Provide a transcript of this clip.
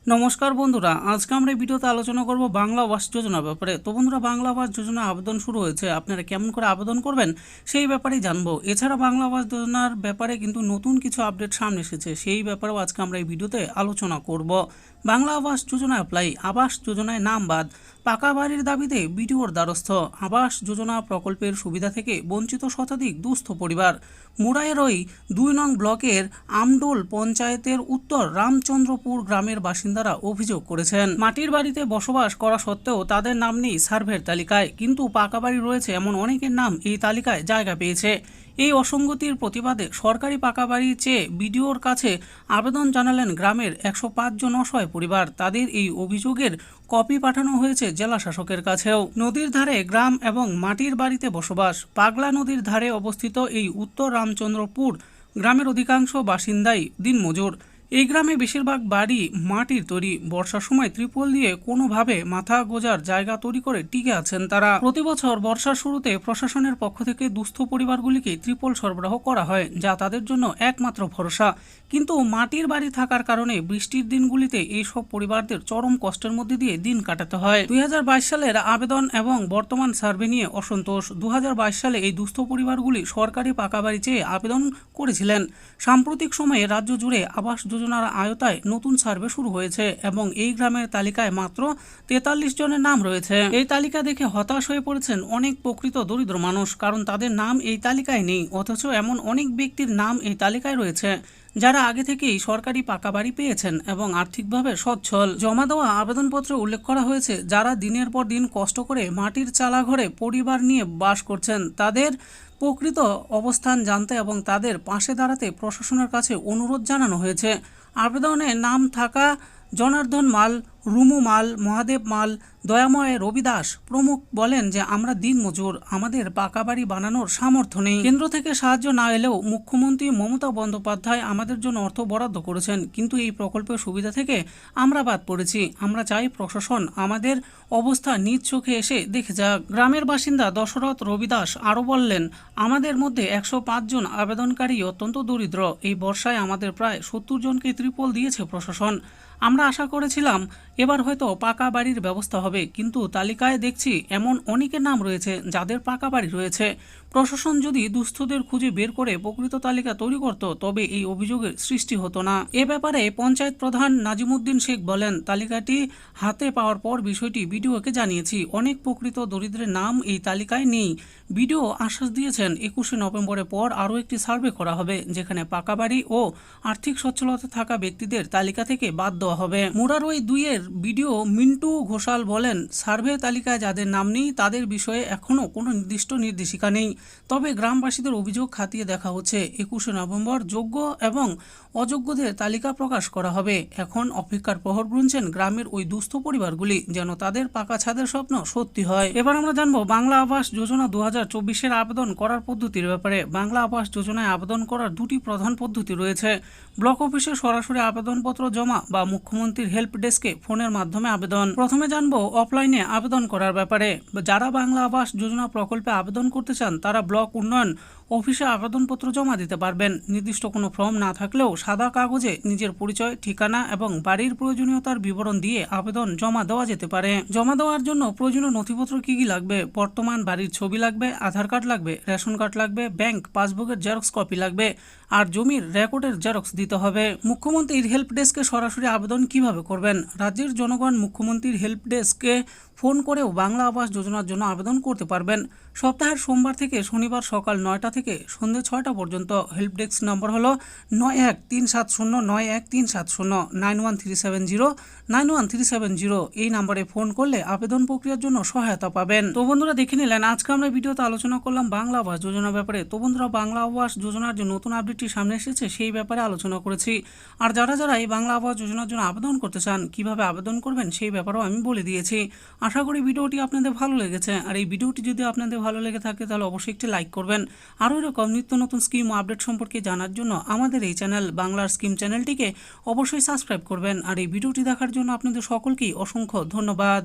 নমস্কার বন্ধুরা, আজকে আমরা এই ভিডিওতে আলোচনা করব বাংলা আবাস যোজনা ব্যাপারে। তো বন্ধুরা, বাংলা আবাস যোজনা আবেদন শুরু হয়েছে, আপনারা কেমন করে আবেদন করবেন সেই ব্যাপারেই জানবো। এছাড়া বাংলা আবাস যোজনার ব্যাপারে কিন্তু নতুন কিছু আপডেট সামনে এসেছে, সেই ব্যাপারেও আজকে আমরা এই ভিডিওতে আলোচনা করব। বাংলা আবাস যোজনা অ্যাপ্লাই, আবাস যোজনায় নাম বাদ, পাকা বাড়ির দাবিতে বিডিওর দ্বারস্থ, আবাস যোজনা প্রকল্পের সুবিধা থেকে বঞ্চিত শতাধিক দুস্থ পরিবার। মুরাইয়ের ওই ২ নং ব্লকের আমডোল পঞ্চায়েতের উত্তর রামচন্দ্রপুর গ্রামের বাসিন্দারা অভিযোগ করেছেন, মাটির বাড়িতে বসবাস করা সত্ত্বেও তাদের নাম নেই সার্ভের তালিকায়, কিন্তু পাকা বাড়ি রয়েছে এমন অনেকের নাম এই তালিকায় জায়গা পেয়েছে। এই অসঙ্গতির প্রতিবাদে সরকারি পাকা বাড়ি চেয়ে বিডিওর কাছে আবেদন জানালেন গ্রামের ১০৫ জন অসহায় পরিবার। তাদের এই অভিযোগের কপি পাঠানো হয়েছে জেলা শাসকের কাছেও। নদীর ধারে গ্রাম এবং মাটির বাড়িতে বসবাস। পাগলা নদীর ধারে অবস্থিত এই উত্তর রামচন্দ্রপুর গ্রামের অধিকাংশ বাসিন্দাই দিনমজুর। এই গ্রামে বেশিরভাগ বাড়ি মাটির তৈরি। বর্ষার সময় ত্রিপল দিয়ে কোনোভাবে মাথা গোজার জায়গা তৈরি করে টিকে আছেন তারা। প্রতি বছর বর্ষার শুরুতে প্রশাসনের পক্ষ থেকে দুস্থ পরিবারগুলিকে ত্রিপল সরবরাহ করা হয়, যা তাদের জন্য একমাত্র ভরসা। কিন্তু মাটির বাড়ি থাকার কারণে বৃষ্টির দিনগুলিতে এইসব পরিবারদের চরম কষ্টের মধ্যে দিয়ে দিন কাটাতে হয়। ২০২২ সালের আবেদন এবং বর্তমান সার্ভে নিয়ে অসন্তোষ। ২০২২ সালে এই দুস্থ পরিবারগুলি সরকারি পাকা বাড়ি চেয়ে আবেদন করেছিলেন। সাম্প্রতিক সময়ে রাজ্য জুড়ে আবাস যোজনার আওতায় নতুন সার্ভে শুরু হয়েছে এবং এই গ্রামের তালিকায় মাত্র ৪৩ জনের নাম রয়েছে। এই তালিকা দেখে হতাশ হয়ে পড়েছেন অনেক প্রকৃত দরিদ্র মানুষ, কারণ তাদের নাম এই তালিকায় নেই। অথচ এমন অনেক ব্যক্তির নাম এই তালিকায় রয়েছে যারা আগে থেকেই সরকারি পাকা বাড়ি পেয়েছেন এবং আর্থিকভাবে সচ্ছল। জমা দেওয়া আবেদনপত্রে উল্লেখ করা হয়েছে, যারা দিনের পর দিন কষ্ট করে মাটির চালা ঘরে পরিবার নিয়ে বাস করছেন, তাদের প্রকৃত অবস্থান জানতে এবং তাদের পাশে দাঁড়াতে প্রশাসনের কাছে অনুরোধ জানানো হয়েছে। আবেদনে নাম থাকা জনার্দন মাল, রুমু মাল, মহাদেব মাল, দয়াময় রবি দাস প্রমুখ বলেন যে আমরা দিনমজুর, আমাদের পাকা বাড়ি বানানোর সামর্থ্য নেই। কেন্দ্র থেকে সাহায্য না এলেও মুখ্যমন্ত্রী মমতা বন্দ্যোপাধ্যায় আমাদের জন্য অর্থ বরাদ্দ করেছেন, কিন্তু এই প্রকল্পের সুবিধা থেকে আমরা বাদ পড়েছি। আমরা চাই প্রশাসন আমাদের অবস্থা নিজ চোখে এসে দেখে যাক। গ্রামের বাসিন্দা দশরথ রবিদাস আরও বললেন, আমাদের মধ্যে ১০৫ জন আবেদনকারী অত্যন্ত দরিদ্র। এই বর্ষায় আমাদের প্রায় ৭০ জনকে ত্রিপল দিয়েছে প্রশাসন। আমরা আশা করেছিলাম এবার হয়তো পাকা বাড়ির ব্যবস্থা হবে, কিন্তু তালিকায় দেখছি এমন অনেকের নাম রয়েছে যাদের পাকা বাড়ি রয়েছে। প্রশাসন যদি দুস্থদের খুঁজে বের করে প্রকৃত তালিকা তৈরি করত, তবে এই অভিযোগের সৃষ্টি হতো না। এ ব্যাপারে পঞ্চায়েত প্রধান নাজিমুদ্দিন শেখ বলেন, তালিকাটি হাতে পাওয়ার পর বিষয়টি বিডিওকে জানিয়েছি। অনেক প্রকৃত দরিদ্রের নাম এই তালিকায় নেই। বিডিও আশ্বাস দিয়েছেন ২১শে নভেম্বরের পর আরও একটি সার্ভে করা হবে, যেখানে পাকা বাড়ি ও আর্থিক সচ্ছলতা থাকা ব্যক্তিদের তালিকা থেকে বাদ দেওয়া হবে। মুরারই ২-এর বিডিও মিন্টু ঘোষাল বলেন, সার্ভে তালিকায় যাদের নাম নেই তাদের বিষয়ে এখনও কোনো নির্দিষ্ট নির্দেশিকা নেই, তবে গ্রামবাসীদের অভিযোগ খাতিয়ে দেখা হচ্ছে। ২১শে নভেম্বর যোগ্য এবং অযোগ্যদের তালিকা প্রকাশ করা হবে। এখন অপেক্ষার প্রহর গুনছেন গ্রামের ওই দুস্থ পরিবারগুলি, যেন তাদের পাকা ছাদের স্বপ্ন সত্যি হয়। এবার আমরা জানবো বাংলা আবাস যোজনা ২০২৪-এর আবেদন করার পদ্ধতির ব্যাপারে। বাংলা আবাস যোজনায় আবেদন করার দুটি প্রধান পদ্ধতি রয়েছে। ব্লক অফিসে সরাসরি আবেদনপত্র জমা বা মুখ্যমন্ত্রীর হেল্প ডেস্কে ফোনের মাধ্যমে আবেদন। প্রথমে জানবো অফলাইনে আবেদন করার ব্যাপারে। যারা বাংলা আবাস যোজনা প্রকল্পে আবেদন করতে চান তারা ব্লক উন্নয়ন অফিসে আবেদনপত্র জমা দিতে পারবেন। নির্দিষ্ট কোনো ফর্ম না থাকলেও সাদা কাগজে নিজের পরিচয়, ঠিকানা এবং বাড়ির প্রয়োজনীয়তার বিবরণ দিয়ে আবেদন জমা দেওয়া যেতে পারে। জমা দেওয়ার জন্য প্রয়োজনীয় নথিপত্র কী কী লাগবে? বর্তমান বাড়ির ছবি লাগবে, আধার কার্ড লাগবে, রেশন কার্ড লাগবে, ব্যাংক পাসবুকের জেরক্স কপি লাগবে আর জমির রেকর্ডের জেরক্স দিতে হবে। মুখ্যমন্ত্রীর হেল্প ডেস্কে সরাসরি আবেদন কিভাবে করবেন? রাজ্যের জনগণ মুখ্যমন্ত্রীর হেল্প ডেস্কে ফোন করেও বাংলা আবাস যোজনার জন্য আবেদন করতে পারবেন। সপ্তাহের সোমবার থেকে শনিবার সকাল ৯টা থেকে সন্ধ্যে ৬টা পর্যন্ত। হেল্প ডেস্ক নম্বর হলো ৯১৩৭০৯১৩৭০ 9137091370। এই নম্বরে ফোন করলে আবেদন প্রক্রিয়ার জন্য সহায়তা পাবেন। তো বন্ধুরা, দেখে নিলেন আজকে আমরা ভিডিওতে আলোচনা করলাম বাংলা আবাস যোজনার ব্যাপারে। তো বন্ধুরা, বাংলা আবাস যোজনার যে নতুন আপডেটটি সামনে এসেছে সেই ব্যাপারে আলোচনা করেছি। আর যারা যারা এই বাংলা আবাস যোজনার জন্য আবেদন করতে চান, কিভাবে আবেদন করবেন সেই ব্যাপারেও আমি বলে দিয়েছি। আশা করি ভিডিওটি আপনাদের ভালো লেগেছে। আর এই ভিডিওটি যদি আপনাদের ভালো লেগে থাকে তাহলে অবশ্যই একটি লাইক করবেন। আরও এরকম নিত্য নতুন স্কিম ও আপডেট সম্পর্কে জানার জন্য আমাদের এই চ্যানেল বাংলার স্কিম চ্যানেলটিকে অবশ্যই সাবস্ক্রাইব করবেন। আর এই ভিডিওটি দেখার জন্য আপনাদের সকলকেই অসংখ্য ধন্যবাদ।